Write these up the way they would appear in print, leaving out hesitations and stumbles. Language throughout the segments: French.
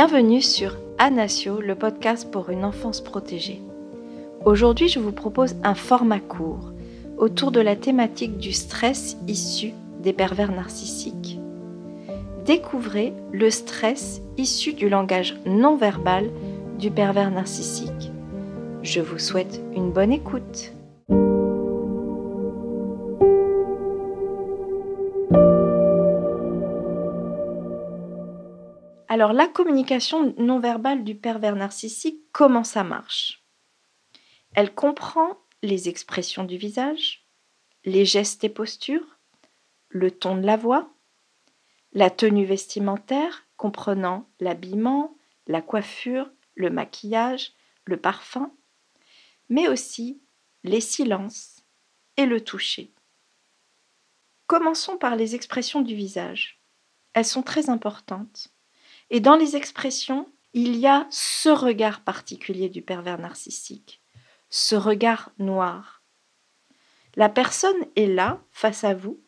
Bienvenue sur Anasio, le podcast pour une enfance protégée. Aujourd'hui, je vous propose un format court autour de la thématique du stress issu des pervers narcissiques. Découvrez le stress issu du langage non verbal du pervers narcissique. Je vous souhaite une bonne écoute. Alors, la communication non verbale du pervers narcissique, comment ça marche ? Elle comprend les expressions du visage, les gestes et postures, le ton de la voix, la tenue vestimentaire comprenant l'habillement, la coiffure, le maquillage, le parfum, mais aussi les silences et le toucher. Commençons par les expressions du visage. Elles sont très importantes. Et dans les expressions, il y a ce regard particulier du pervers narcissique, ce regard noir. La personne est là, face à vous,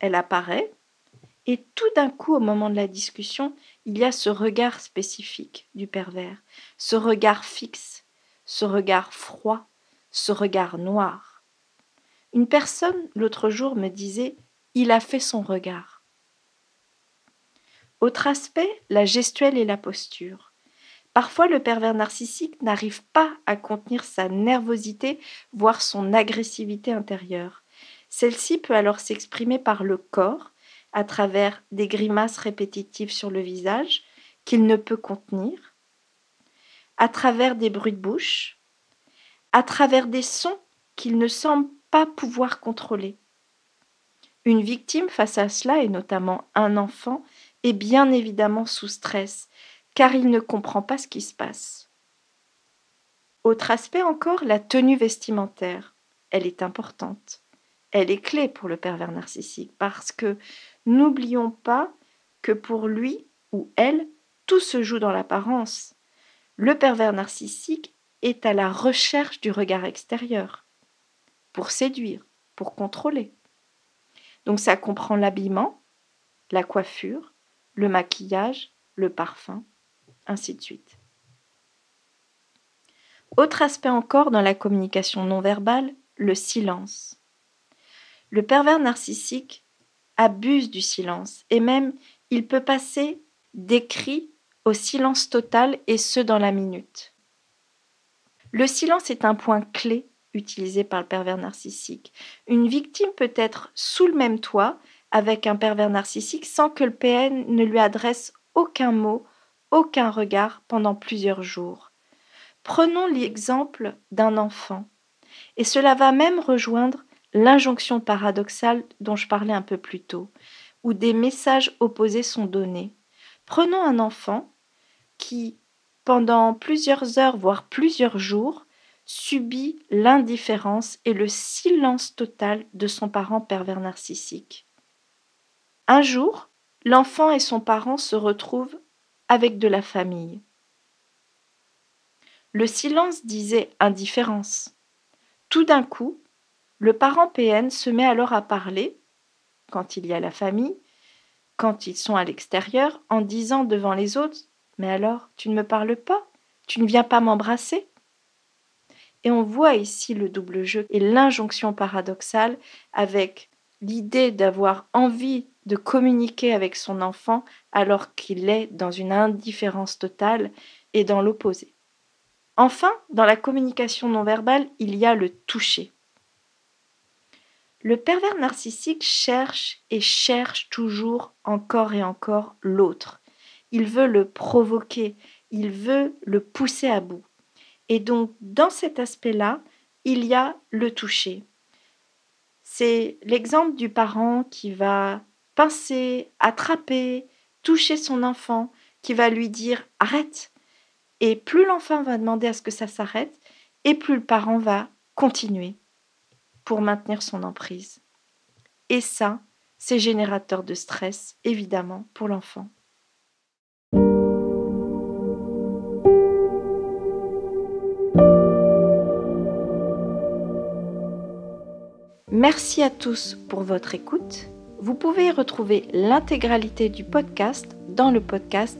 elle apparaît, et tout d'un coup, au moment de la discussion, il y a ce regard spécifique du pervers, ce regard fixe, ce regard froid, ce regard noir. Une personne, l'autre jour, me disait « il a fait son regard ». Autre aspect, la gestuelle et la posture. Parfois, le pervers narcissique n'arrive pas à contenir sa nervosité, voire son agressivité intérieure. Celle-ci peut alors s'exprimer par le corps, à travers des grimaces répétitives sur le visage qu'il ne peut contenir, à travers des bruits de bouche, à travers des sons qu'il ne semble pas pouvoir contrôler. Une victime face à cela, et notamment un enfant, est bien évidemment sous stress, car il ne comprend pas ce qui se passe. Autre aspect encore, la tenue vestimentaire. Elle est importante. Elle est clé pour le pervers narcissique, parce que n'oublions pas que pour lui ou elle, tout se joue dans l'apparence. Le pervers narcissique est à la recherche du regard extérieur, pour séduire, pour contrôler. Donc ça comprend l'habillement, la coiffure, le maquillage, le parfum, ainsi de suite. Autre aspect encore dans la communication non verbale, le silence. Le pervers narcissique abuse du silence et même il peut passer des cris au silence total et ce dans la minute. Le silence est un point clé utilisé par le pervers narcissique. Une victime peut être sous le même toit avec un pervers narcissique sans que le PN ne lui adresse aucun mot, aucun regard pendant plusieurs jours. Prenons l'exemple d'un enfant, et cela va même rejoindre l'injonction paradoxale dont je parlais un peu plus tôt, où des messages opposés sont donnés. Prenons un enfant qui, pendant plusieurs heures, voire plusieurs jours, subit l'indifférence et le silence total de son parent pervers narcissique. Un jour, l'enfant et son parent se retrouvent avec de la famille. Le silence disait indifférence. Tout d'un coup, le parent PN se met alors à parler, quand il y a la famille, quand ils sont à l'extérieur, en disant devant les autres « Mais alors, tu ne me parles pas ? Tu ne viens pas m'embrasser ?» Et on voit ici le double jeu et l'injonction paradoxale avec l'idée d'avoir envie de communiquer avec son enfant alors qu'il est dans une indifférence totale et dans l'opposé. Enfin, dans la communication non verbale, il y a le toucher. Le pervers narcissique cherche et cherche toujours encore et encore l'autre. Il veut le provoquer, il veut le pousser à bout. Et donc, dans cet aspect-là, il y a le toucher. C'est l'exemple du parent qui va pincer, attraper, toucher son enfant, qui va lui dire « arrête ». Et plus l'enfant va demander à ce que ça s'arrête, et plus le parent va continuer pour maintenir son emprise. Et ça, c'est générateur de stress, évidemment, pour l'enfant. Merci à tous pour votre écoute. Vous pouvez retrouver l'intégralité du podcast dans le podcast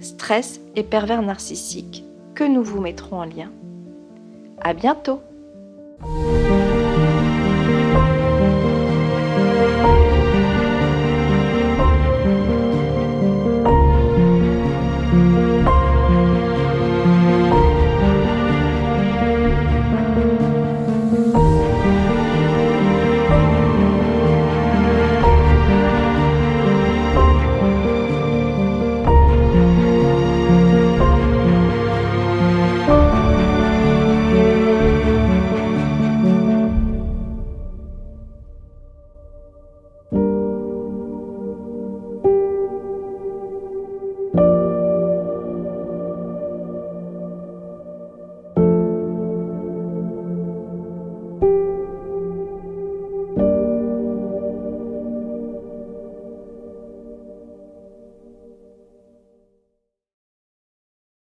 Stress et pervers narcissique, que nous vous mettrons en lien. À bientôt!